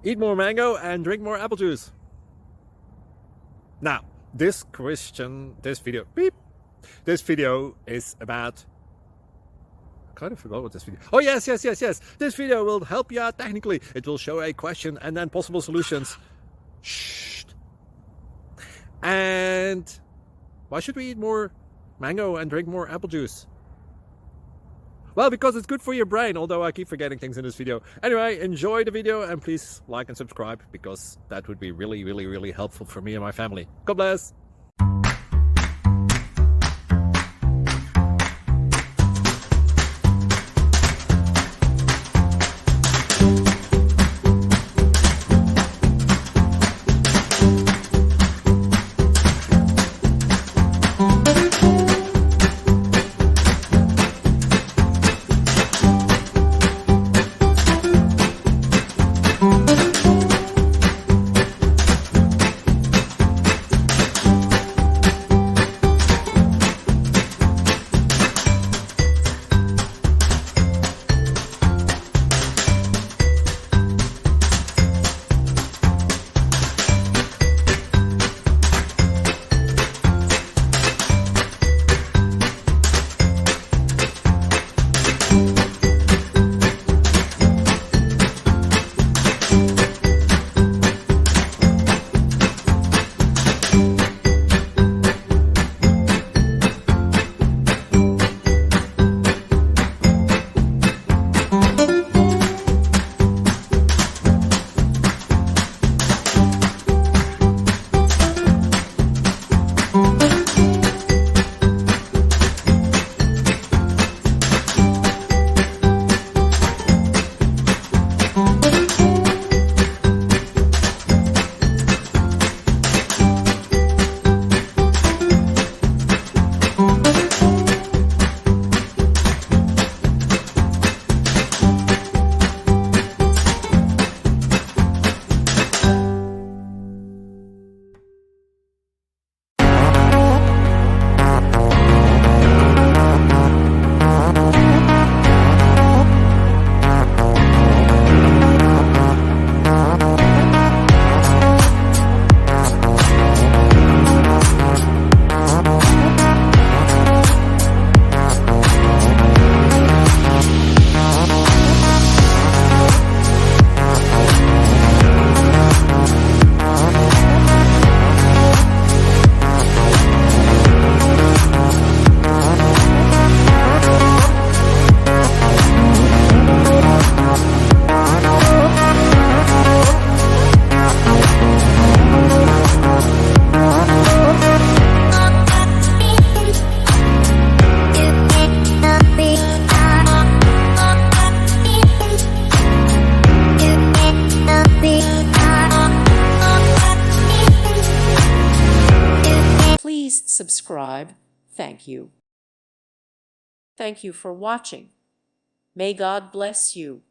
Eat more mango and drink more apple juice. Now, this video is about... I kind of forgot what this video... Oh, yes. This video will help you out technically. It will show a question and then possible solutions. Shh. And why should we eat more mango and drink more apple juice? Well, because it's good for your brain, although I keep forgetting things in this video. Anyway, enjoy the video and please like and subscribe, because that would be really helpful for me and my family. God bless! Please subscribe. Thank you. Thank you for watching. May God bless you.